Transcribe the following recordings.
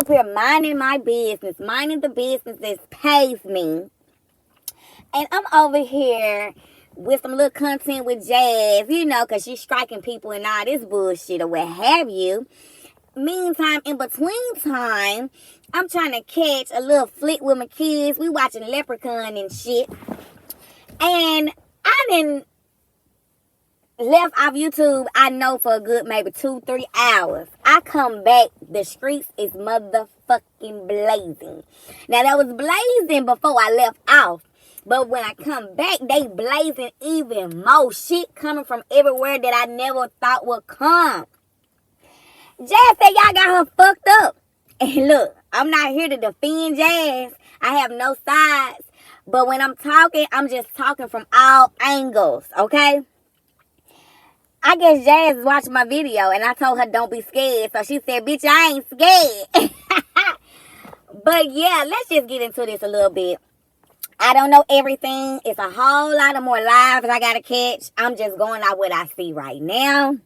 up here minding my business, minding the business that pays me. And I'm over here with some little content with Jazz, you know, because she's striking people and all this bullshit or what have you. Meantime, in between time, I'm trying to catch a little flick with my kids. We watching Leprechaun and shit. And I done left off YouTube, I know, for a good maybe 2-3 hours. I come back, the streets is motherfucking blazing. Now, that was blazing before I left off. But when I come back, they blazing even more. Shit coming from everywhere that I never thought would come. Jazz said y'all got her fucked up. And look, I'm not here to defend Jazz. I have no sides. But when I'm talking, I'm just talking from all angles, okay? I guess Jazz watched my video and I told her don't be scared. So she said, bitch, I ain't scared. But yeah, let's just get into this a little bit. I don't know everything. It's a whole lot of more lives I gotta catch. I'm just going out what I see right now.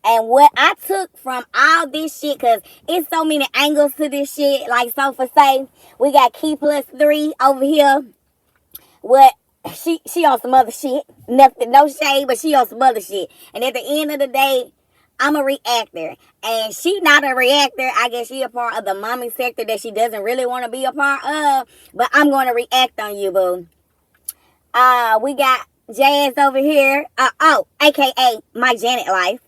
And what I took from all this shit, because it's so many angles to this shit. Like, so for say, we got Key Plus 3 over here. What she on some other shit. Nothing, no shade, but she on some other shit. And at the end of the day, I'm a reactor. And she not a reactor. I guess she a part of the mommy sector that she doesn't really want to be a part of. But I'm going to react on you, boo. We got Jazz over here. AKA My Janet Life.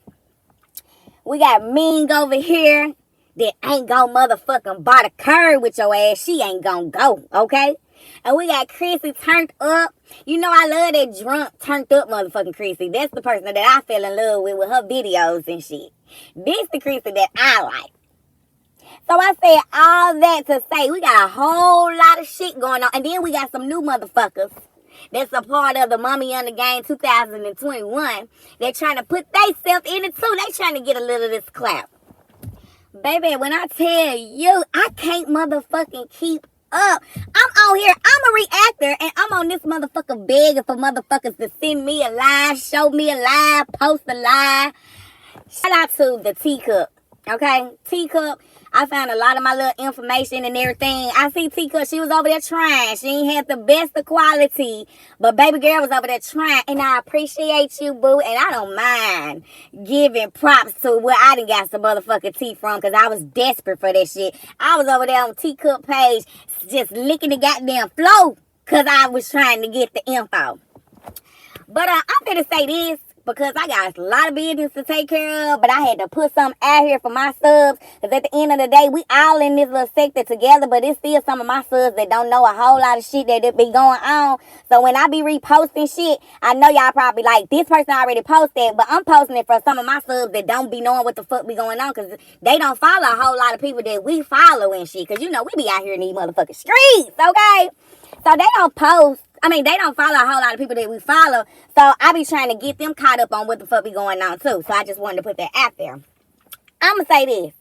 We got Ming over here that ain't gon' motherfucking bar the curb with your ass. She ain't gon' go, okay? And we got Chrissy turned up. You know I love that drunk, turned up motherfucking Chrissy. That's the person that I fell in love with her videos and shit. This the Chrissy that I like. So I said all that to say we got a whole lot of shit going on. And then we got some new motherfuckers that's a part of the Mommy on the Game 2021. They're trying to put themselves in it too. They trying to get a little of this clap. Baby, when I tell you, I can't motherfucking keep up. I'm out here, I'm a reactor, and I'm on this motherfucker begging for motherfuckers to send me a live, show me a live, post a live. Shout out to the Teacup, okay? Teacup, I found a lot of my little information and everything. I see Teacup, she was over there trying. She ain't had the best of quality, but baby girl was over there trying, and I appreciate you, boo, and I don't mind giving props to where I done got some motherfucking tea from, because I was desperate for that shit. I was over there on Teacup page just licking the goddamn flow, because I was trying to get the info. But I'm gonna say this, because I got a lot of business to take care of, but I had to put something out here for my subs, because at the end of the day, we all in this little sector together, but it's still some of my subs that don't know a whole lot of shit that be going on. So when I be reposting shit, I know y'all probably like, this person already posted, but I'm posting it for some of my subs that don't be knowing what the fuck be going on, because they don't follow a whole lot of people that we follow and shit, because you know, we be out here in these motherfucking streets, okay? So they don't post. They don't follow a whole lot of people that we follow. So I be trying to get them caught up on what the fuck be going on too. So I just wanted to put that out there. I'ma say this.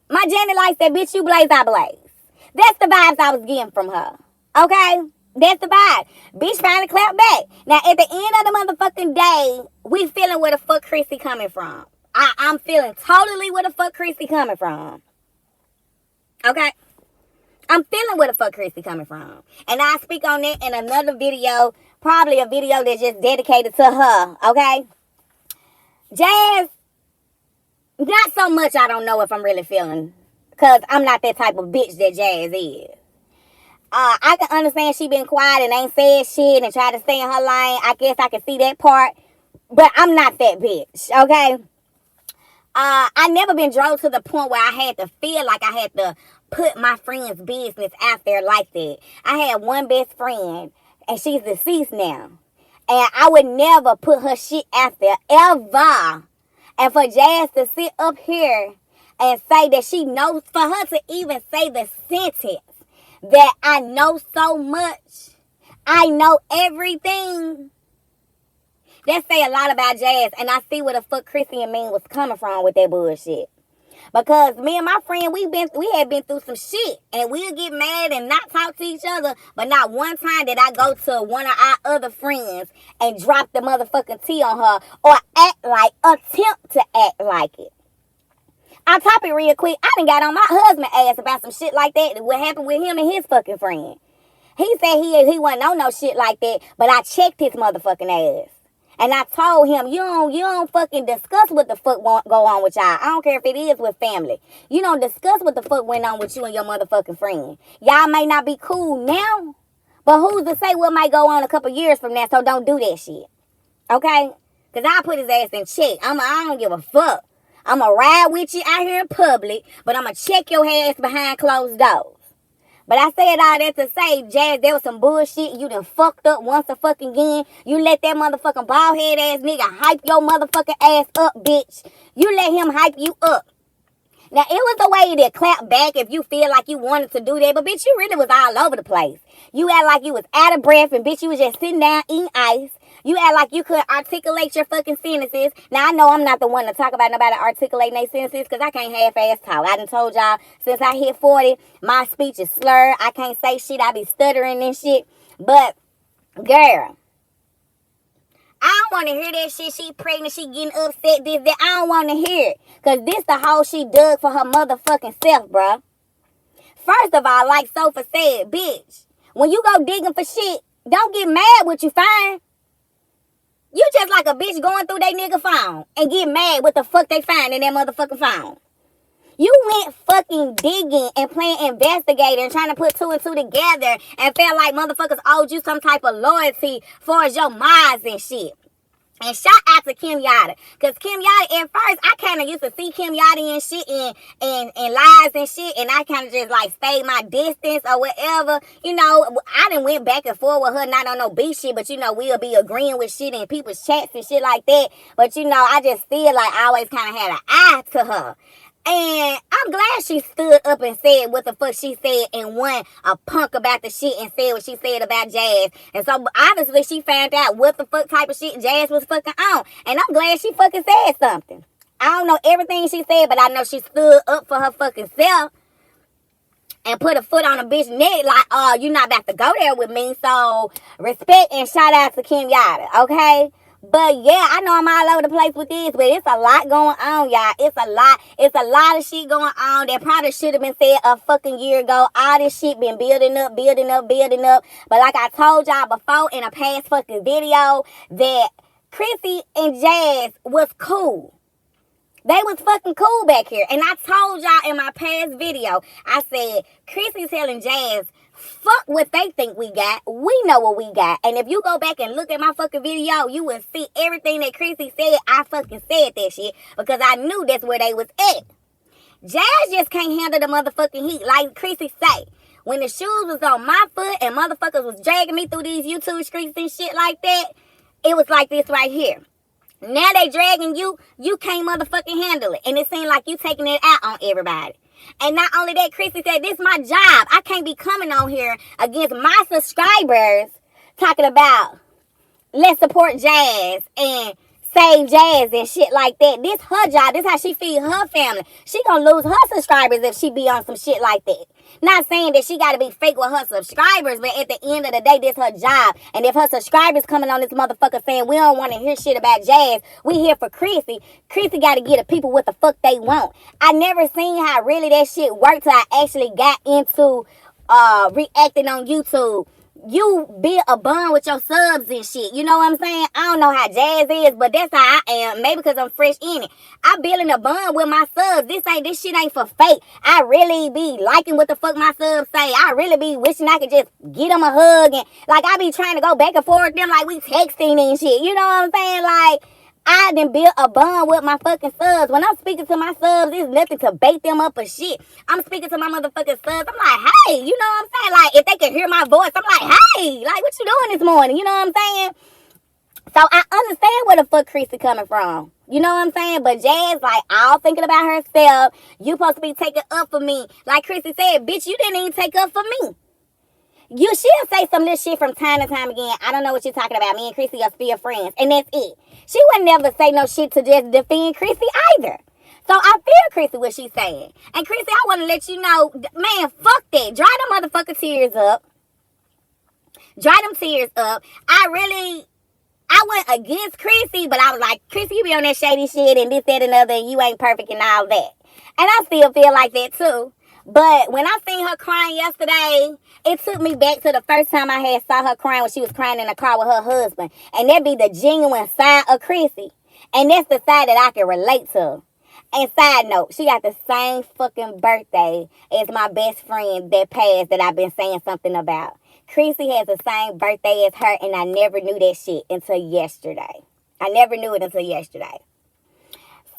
My Janet Life said, bitch, you blaze, I blaze. That's the vibes I was getting from her. Okay? That's the vibe. Bitch finally clap back. Now at the end of the motherfucking day, we feeling where the fuck Chrissy coming from. I'm feeling totally where the fuck Chrissy coming from. Okay? I'm feeling where the fuck Chrissy coming from. And I'll speak on that in another video. Probably a video that's just dedicated to her. Okay? Jazz, not so much I don't know if I'm really feeling. Because I'm not that type of bitch that Jazz is. I can understand she been quiet and ain't said shit and try to stay in her lane. I guess I can see that part. But I'm not that bitch. Okay? I never been drove to the point where I had to feel like I had to put my friend's business out there like that. I had one best friend, and she's deceased now. And I would never put her shit out there, ever. And for Jazz to sit up here and say that she knows, for her to even say the sentence that I know so much, I know everything, that say a lot about Jazz. And I see where the fuck Chrissy and Ming was coming from with that bullshit. Because me and my friend, we had been through some shit. And we'll get mad and not talk to each other. But not one time did I go to one of our other friends and drop the motherfucking tea on her. Or attempt to act like it. On topic real quick, I done got on my husband ass about some shit like that. What happened with him and his fucking friend. He said he wasn't on no shit like that, but I checked his motherfucking ass. And I told him, you don't fucking discuss what the fuck go on with y'all. I don't care if it is with family. You don't discuss what the fuck went on with you and your motherfucking friend. Y'all may not be cool now, but who's to say what might go on a couple years from now, so don't do that shit. Okay? Because I'll put his ass in check. I don't give a fuck. I'm going to ride with you out here in public, but I'm going to check your ass behind closed doors. But I said all that to say, Jazz, there was some bullshit. You done fucked up once a fucking again. You let that motherfucking bald head ass nigga hype your motherfucking ass up, bitch. You let him hype you up. Now, it was a way to clap back if you feel like you wanted to do that. But, bitch, you really was all over the place. You act like you was out of breath and, bitch, you was just sitting down eating ice. You act like you couldn't articulate your fucking sentences. Now, I know I'm not the one to talk about nobody articulating their sentences because I can't half-ass talk. I done told y'all since I hit 40, my speech is slurred. I can't say shit. I be stuttering and shit. But, girl, I don't want to hear that shit. She pregnant. She getting upset. This, that. I don't want to hear it. Because this the hole she dug for her motherfucking self, bruh. First of all, like Sofa said, bitch, when you go digging for shit, don't get mad what you find. You just like a bitch going through they nigga phone and get mad what the fuck they find in that motherfucking phone. You went fucking digging and playing investigator and trying to put two and two together and felt like motherfuckers owed you some type of loyalty for your minds and shit. And shout out to Kim Yada. Because Kim Yada, at first, I kind of used to see Kim Yada and shit and lies and shit. And I kind of just like stayed my distance or whatever. You know, I done went back and forth with her, not on no beef shit. But, you know, we'll be agreeing with shit in people's chats and shit like that. But, you know, I just feel like I always kind of had an eye to her. And I'm glad she stood up and said what the fuck she said and wasn't a punk about the shit and said what she said about Jazz. And so obviously she found out what the fuck type of shit Jazz was fucking on. And I'm glad she fucking said something. I don't know everything she said, but I know she stood up for her fucking self and put a foot on a bitch neck like, oh, you're not about to go there with me. So respect and shout out to Kim Yada, okay? But yeah, I know I'm all over the place with this, but it's a lot going on, y'all. It's a lot of shit going on that probably should have been said a fucking year ago. All this shit been building up. But like I told y'all before in a past fucking video, that Chrissy and Jazz was cool. They was fucking cool back here. And I told y'all in my past video, I said, Chrissy telling Jazz, fuck what they think we got. We know what we got. And if you go back and look at my fucking video, you will see everything that Chrissy said. I fucking said that shit because I knew that's where they was at. Jazz just can't handle the motherfucking heat. Like Chrissy say, when the shoes was on my foot and motherfuckers was dragging me through these YouTube streets and shit like that, it was like this right here. Now they dragging you, you can't motherfucking handle it. And it seemed like you taking it out on everybody. And not only that, Chrissy said, this is my job. I can't be coming on here against my subscribers talking about let's support Jazz and save Jazz and shit like that. This her job. This how she feed her family. She gonna lose her subscribers if she be on some shit like that. Not saying that she gotta be fake with her subscribers, but at the end of the day, this her job. And if her subscribers coming on this motherfucker saying we don't want to hear shit about Jazz, we here for Chrissy. Chrissy gotta get the people what the fuck they want. I never seen how really that shit worked till I actually got into reacting on YouTube. You build a bond with your subs and shit. You know what I'm saying? I don't know how Jazz is, but that's how I am. Maybe because I'm fresh in it. I'm building a bond with my subs. This shit ain't for fake. I really be liking what the fuck my subs say. I really be wishing I could just get them a hug. And like, I be trying to go back and forth with them like we texting and shit. You know what I'm saying? Like, I done built a bond with my fucking subs. When I'm speaking to my subs, it's nothing to bait them up or shit. I'm speaking to my motherfucking subs. I'm like, hey, you know what I'm saying? Like, if they can hear my voice, I'm like, hey, like, what you doing this morning? You know what I'm saying? So I understand where the fuck Chrissy coming from. You know what I'm saying? But Jazz, like, all thinking about herself. You supposed to be taking up for me. Like Chrissy said, bitch, you didn't even take up for me. She'll say some little shit from time to time again. I don't know what you're talking about. Me and Chrissy are still friends. And that's it. She would never say no shit to just defend Chrissy either. So I feel Chrissy what she's saying. And Chrissy, I want to let you know, man, fuck that. Dry them motherfucking tears up. Dry them tears up. I really I went against Chrissy, but I was like, Chrissy, you be on that shady shit and this, that, and other, and you ain't perfect and all that. And I still feel like that too. But when I seen her crying yesterday, it took me back to the first time I had saw her crying when she was crying in the car with her husband. And that be the genuine side of Chrissy. And that's the side that I can relate to. And side note, she got the same fucking birthday as my best friend that passed that I've been saying something about. Chrissy has the same birthday as her, and I never knew that shit until yesterday. I never knew it until yesterday.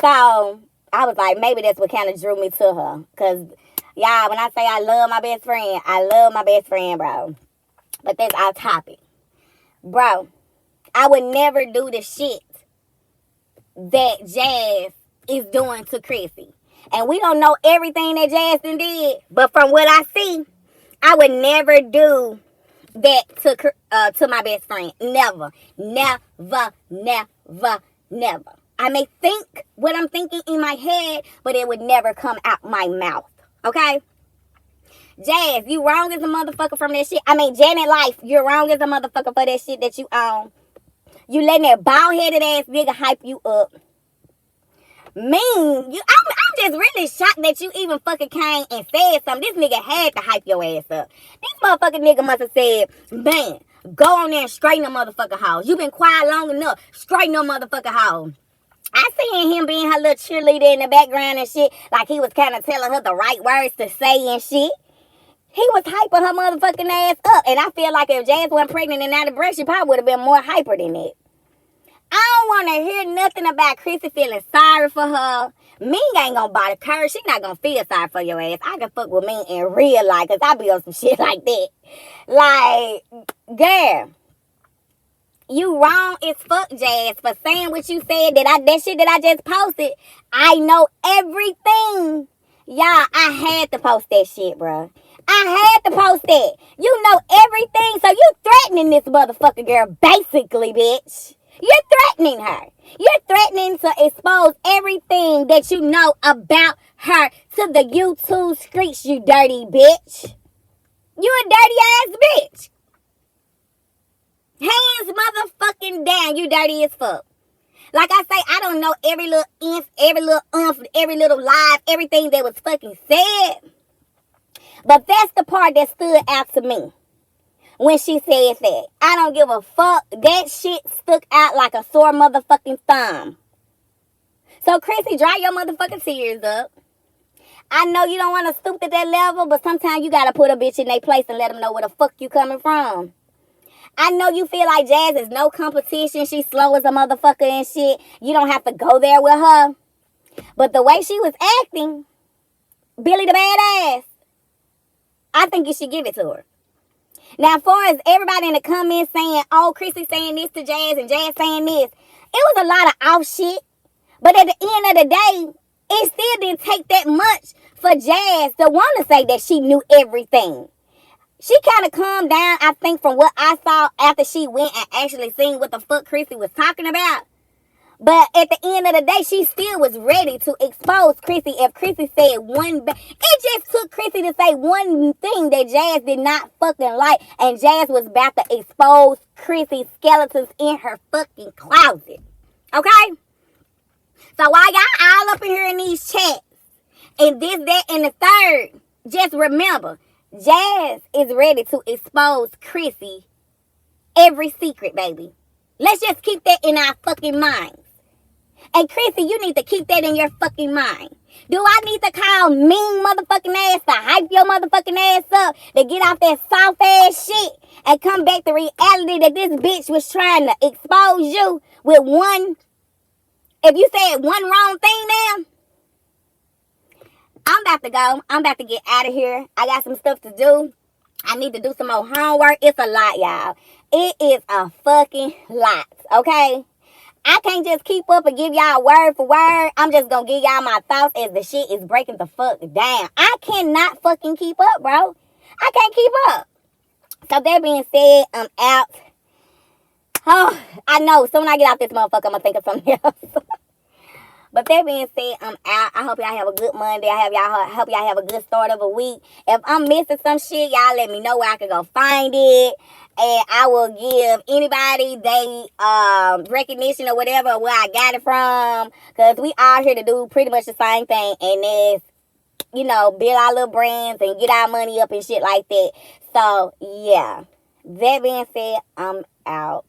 So I was like, maybe that's what kind of drew me to her. Because, y'all, when I say I love my best friend, I love my best friend, bro. But that's our topic. Bro, I would never do the shit that Jazz is doing to Chrissy. And we don't know everything that Jazz did. But from what I see, I would never do that to my best friend. Never. Never, never, never. I may think what I'm thinking in my head, but it would never come out my mouth. Okay? Jazz, you wrong as a motherfucker from that shit. I mean, Janet Life, you're wrong as a motherfucker for that shit that you own. You letting that bald-headed ass nigga hype you up. I'm just really shocked that you even fucking came and said something. This nigga had to hype your ass up. This motherfucking nigga must have said, man, go on there and straighten the motherfucker house. You been quiet long enough. Straighten the motherfucker house. I seen him being her little cheerleader in the background and shit. Like he was kind of telling her the right words to say and shit. He was hyping her motherfucking ass up. And I feel like if Jazz wasn't pregnant and out of breath, she probably would have been more hyper than that. I don't want to hear nothing about Chrissy feeling sorry for her. Ming ain't gonna bother her. She not gonna feel sorry for your ass. I can fuck with Ming in real life because I be on some shit like that. Like, girl, you wrong as fuck, Jazz, for saying what you said. That shit that I just posted. I know everything. Y'all, I had to post that shit, bro. I had to post that. You know everything, so you threatening this motherfucker girl, basically, bitch. You're threatening her. You're threatening to expose everything that you know about her to the YouTube streets, you dirty bitch. You a dirty ass bitch. Hands motherfucking down. You dirty as fuck. Like I say, I don't know every little inch, every little live, everything that was fucking said. But that's the part that stood out to me. When she said that. I don't give a fuck. That shit stuck out like a sore motherfucking thumb. So, Chrissy, dry your motherfucking tears up. I know you don't want to stoop to that level, but sometimes you got to put a bitch in their place and let them know where the fuck you coming from. I know you feel like Jazz is no competition. She's slow as a motherfucker and shit. You don't have to go there with her. But the way she was acting, Billy the Badass, I think you should give it to her. Now, as far as everybody in the comments saying, oh, Chrissy saying this to Jazz and Jazz saying this, it was a lot of off shit. But at the end of the day, it still didn't take that much for Jazz to want to say that she knew everything. She kind of calmed down, I think, from what I saw after she went and actually seen what the fuck Chrissy was talking about. But at the end of the day, she still was ready to expose Chrissy if Chrissy said it just took Chrissy to say one thing that Jazz did not fucking like. And Jazz was about to expose Chrissy's skeletons in her fucking closet. Okay? So while y'all all up in here in these chats, and this, that, and the third, just remember, Jazz is ready to expose Chrissy every secret, baby. Let's just keep that in our fucking minds. And Chrissy, you need to keep that in your fucking mind. Do I need to call mean motherfucking ass to hype your motherfucking ass up to get off that soft ass shit and come back to reality that this bitch was trying to expose you with one, if you said one wrong thing now? I'm about to go. I'm about to get out of here. I got some stuff to do. I need to do some more homework. It's a lot, y'all. It is a fucking lot, okay? I can't just keep up and give y'all word for word. I'm just gonna give y'all my thoughts as the shit is breaking the fuck down. I cannot fucking keep up, bro. I can't keep up. So that being said, I'm out. Oh, I know. Soon I get out this motherfucker, I'm gonna think of something else. But that being said, I'm out. I hope y'all have a good Monday. Hope y'all have a good start of a week. If I'm missing some shit, y'all let me know where I can go find it. And I will give anybody they recognition or whatever where I got it from. Because we are here to do pretty much the same thing. And it's, build our little brands and get our money up and shit like that. So, yeah. That being said, I'm out.